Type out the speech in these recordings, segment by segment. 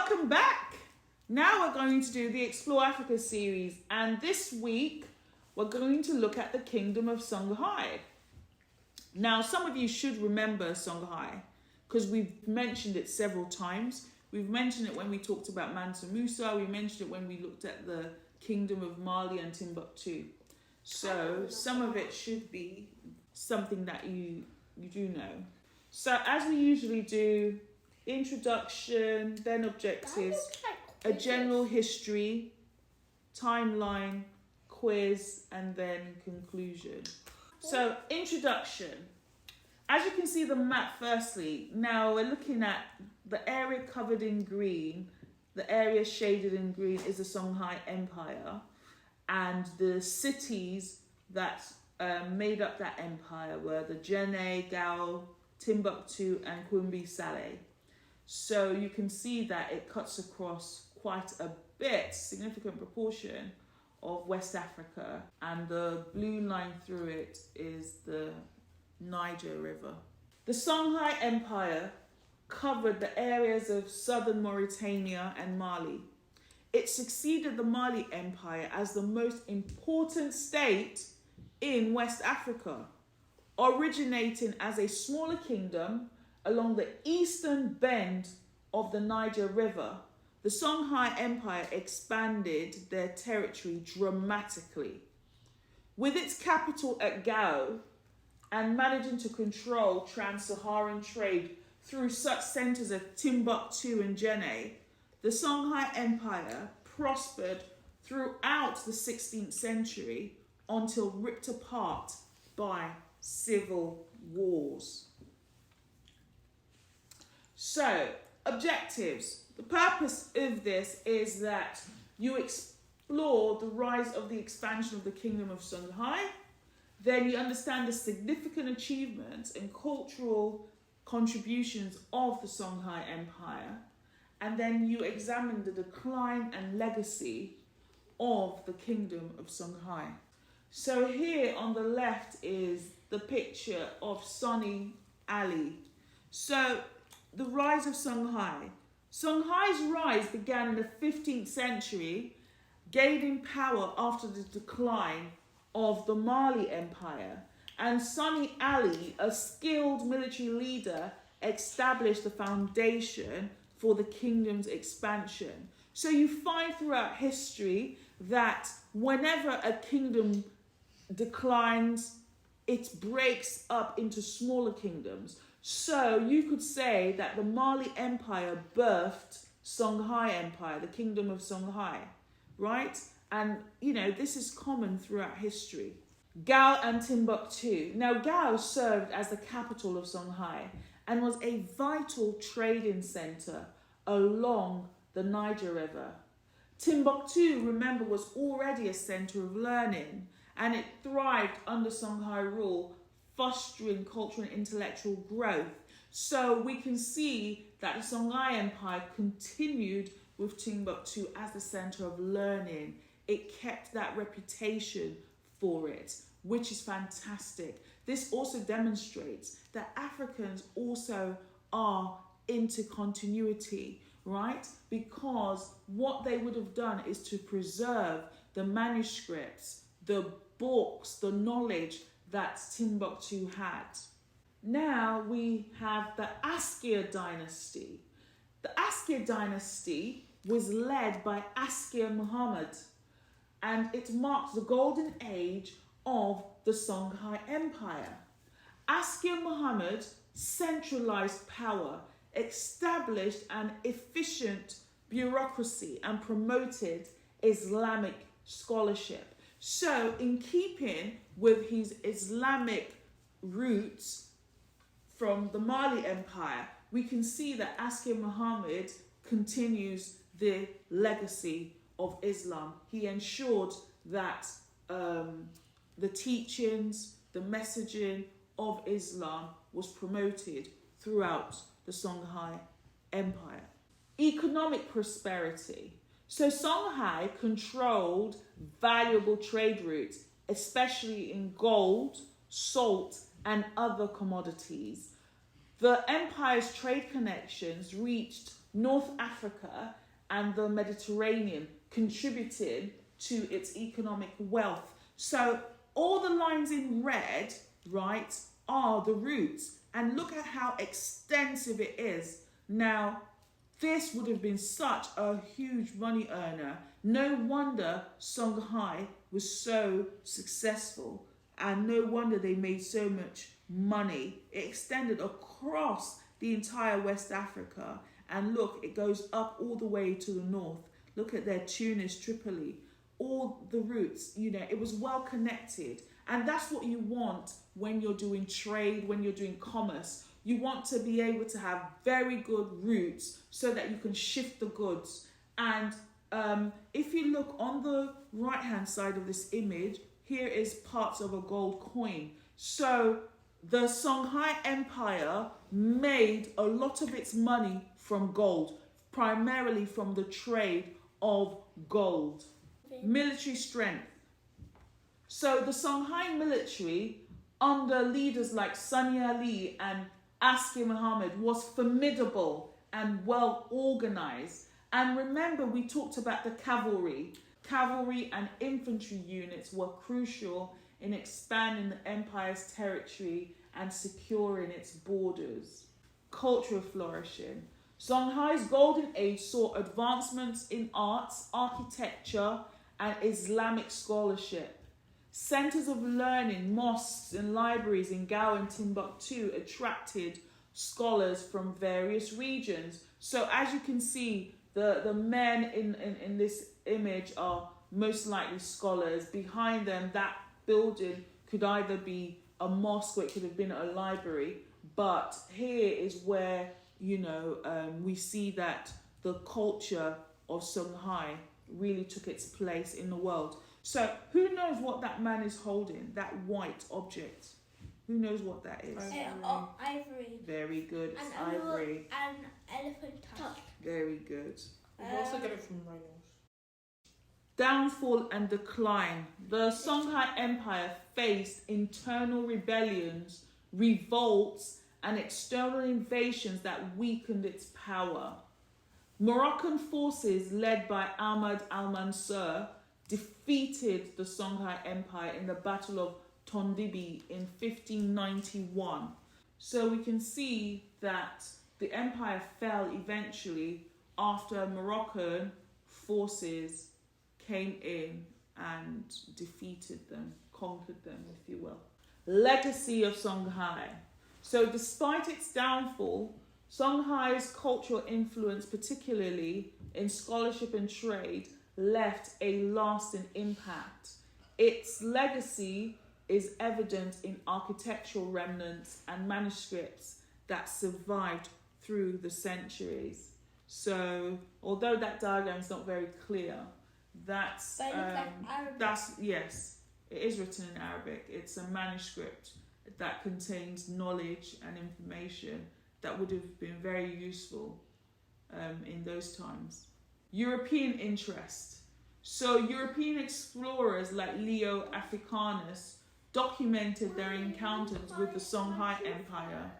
Welcome back. Now we're going to do the Explore Africa series, and this week we're going to look at the Kingdom of Songhai. Now, some of you should remember Songhai because we've mentioned it several times. We've mentioned it when we talked about Mansa Musa. We mentioned it when we looked at the Kingdom of Mali and Timbuktu. So some of it should be something that you do know. So as we usually do, introduction, then objectives, a general history, timeline, quiz, and then conclusion. So introduction. As you can see the map firstly, now we're looking at the area covered in green. The area shaded in green is the Songhai Empire, and the cities that made up that empire were the Djenné, Gao, Timbuktu, and Quimby Saleh. So you can see that it cuts across quite a bit, significant proportion of West Africa, and the blue line through it is the Niger River. The Songhai Empire covered the areas of southern Mauritania and Mali. It succeeded the Mali Empire as the most important state in West Africa, originating as a smaller kingdom along the eastern bend of the Niger River. The Songhai Empire expanded their territory dramatically, with its capital at Gao and managing to control Trans-Saharan trade through such centres as Timbuktu and Djenné. The Songhai Empire prospered throughout the 16th century until ripped apart by civil wars. So, objectives. The purpose of this is that you explore the rise of the expansion of the Kingdom of Songhai, then you understand the significant achievements and cultural contributions of the Songhai Empire, and then you examine the decline and legacy of the Kingdom of Songhai. So here on the left is the picture of Sonny Ali. So the rise of Songhai. Songhai's rise began in the 15th century, gaining power after the decline of the Mali Empire. And Sonny Ali, a skilled military leader, established the foundation for the kingdom's expansion. So you find throughout history that whenever a kingdom declines, it breaks up into smaller kingdoms. So you could say that the Mali Empire birthed Songhai Empire, the Kingdom of Songhai, right? And, this is common throughout history. Gao and Timbuktu. Now, Gao served as the capital of Songhai and was a vital trading centre along the Niger River. Timbuktu, remember, was already a centre of learning, and it thrived under Songhai rule, fostering cultural and intellectual growth. So we can see that the Songhai Empire continued with Timbuktu as the centre of learning. It kept that reputation for it, which is fantastic. This also demonstrates that Africans also are into continuity, right? Because what they would have done is to preserve the manuscripts, the books, the knowledge that Timbuktu had. Now we have the Askir dynasty. The Askir dynasty was led by Askir Muhammad, and it marked the golden age of the Songhai Empire. Askir Muhammad centralized power, established an efficient bureaucracy, and promoted Islamic scholarship. So, in keeping with his Islamic roots from the Mali Empire, we can see that Askir Muhammad continues the legacy of Islam. He ensured that the teachings, the messaging of Islam was promoted throughout the Songhai Empire. Economic prosperity. So Songhai controlled valuable trade routes, especially in gold, salt, and other commodities. The empire's trade connections reached North Africa and the Mediterranean contributed to its economic wealth. So all the lines in red, right, are the routes. And look at how extensive it is. Now, this would have been such a huge money earner. No wonder Songhai was so successful, and no wonder they made so much money. It extended across the entire West Africa, and look, it goes up all the way to the north. Look at their Tunis, Tripoli, all the routes, you know, it was well connected. And that's what you want when you're doing trade, when you're doing commerce. You want to be able to have very good routes so that you can shift the goods. And if you look on the right hand side of this image, here is parts of a gold coin. So the Songhai Empire made a lot of its money from gold, primarily from the trade of gold. Military strength. So the Songhai military, under leaders like Sunny Ali and Askar Muhammad, was formidable and well organized. And remember, we talked about the cavalry. Cavalry and infantry units were crucial in expanding the empire's territory and securing its borders. Cultural flourishing. Songhai's golden age saw advancements in arts, architecture, and Islamic scholarship. Centers of learning, mosques and libraries in Gao and Timbuktu attracted scholars from various regions. So as you can see, the men in this image are most likely scholars. Behind them, that building could either be a mosque or it could have been a library. But here is where, you know, we see that the culture of Songhai really took its place in the world. So who knows what that man is holding, that white object? Who knows what that is? Ivory. Very good, it's ivory. And elephant tusk. Very good. We also get it from rhinos. Downfall and decline. The Songhai Empire faced internal rebellions, revolts, and external invasions that weakened its power. Moroccan forces led by Ahmad al-Mansur defeated the Songhai Empire in the Battle of Tondibi in 1591. So we can see that the empire fell eventually after Moroccan forces came in and defeated them, conquered them, if you will. Legacy of Songhai. So despite its downfall, Songhai's cultural influence, particularly in scholarship and trade, left a lasting impact. Its legacy is evident in architectural remnants and manuscripts that survived through the centuries. So, although that diagram is not very clear, that's yes, it is written in Arabic. It's a manuscript that contains knowledge and information that would have been very useful in those times. European interest. So European explorers like Leo Africanus documented their encounters with the Songhai Empire,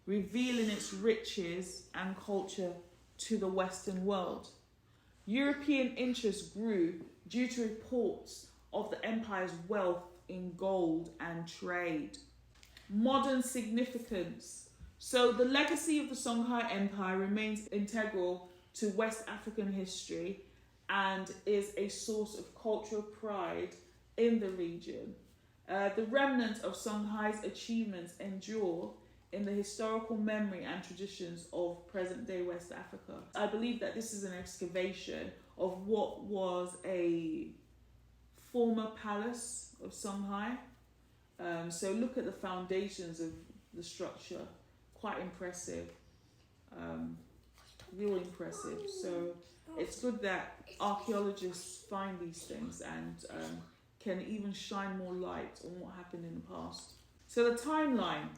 revealing its riches and culture to the Western world. European interest grew due to reports of the empire's wealth in gold and trade. Modern significance. So the legacy of the Songhai Empire remains integral to West African history and is a source of cultural pride in the region. The remnants of Songhai's achievements endure in the historical memory and traditions of present-day West Africa. I believe that this is an excavation of what was a former palace of Songhai. So look at the foundations of the structure, quite impressive, real impressive. So it's good that archaeologists find these things and can even shine more light on what happened in the past. So the timeline.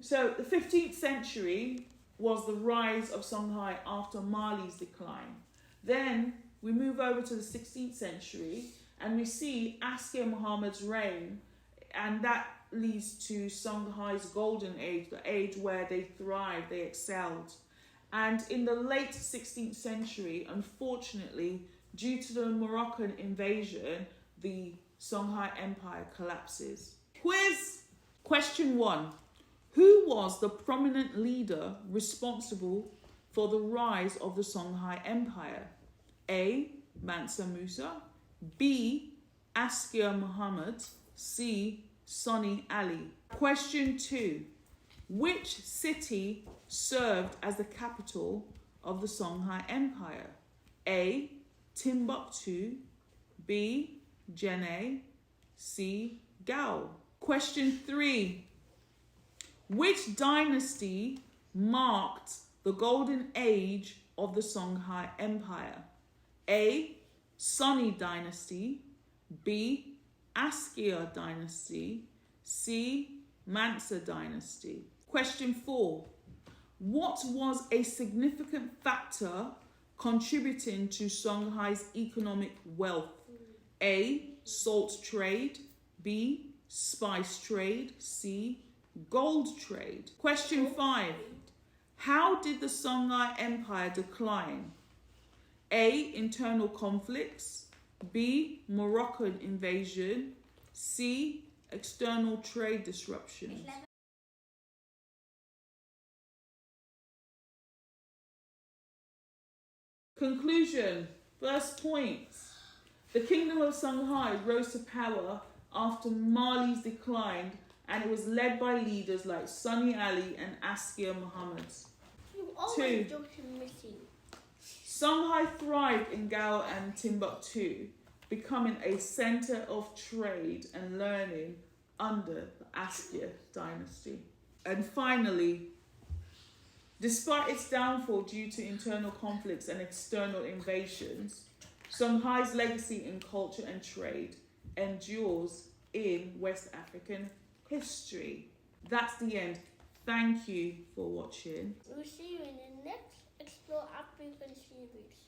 So the 15th century was the rise of Songhai after Mali's decline. Then we move over to the 16th century and we see Askar Muhammad's reign, and that leads to Songhai's golden age, the age where they thrived, they excelled. And in the late 16th century, unfortunately, due to the Moroccan invasion, the Songhai Empire collapses. Quiz! Question 1. Who was the prominent leader responsible for the rise of the Songhai Empire? A. Mansa Musa, B. Askia Muhammad, C. Sonny Ali. Question 2. Which city served as the capital of the Songhai Empire? A. Timbuktu, B. Jenne, C. Gao. Question 3. Which dynasty marked the golden age of the Songhai Empire? A. Sonny Dynasty, B. Askia Dynasty, C. Mansa Dynasty. Question 4. What was a significant factor contributing to Songhai's economic wealth? A. Salt trade, B. Spice trade, C. Gold trade. Question 5. How did the Songhai Empire decline? A. Internal conflicts, B. Moroccan invasion, C. External trade disruptions. Conclusion. First point. The Kingdom of Songhai rose to power after Mali's decline, and it was led by leaders like Sonny Ali and Askia Muhammad. 2. Songhai thrived in Gao and Timbuktu, becoming a centre of trade and learning under the Askia dynasty. And finally, despite its downfall due to internal conflicts and external invasions, Songhai's legacy in culture and trade endures in West African history. That's the end. Thank you for watching. We'll see you in the next Explore African series.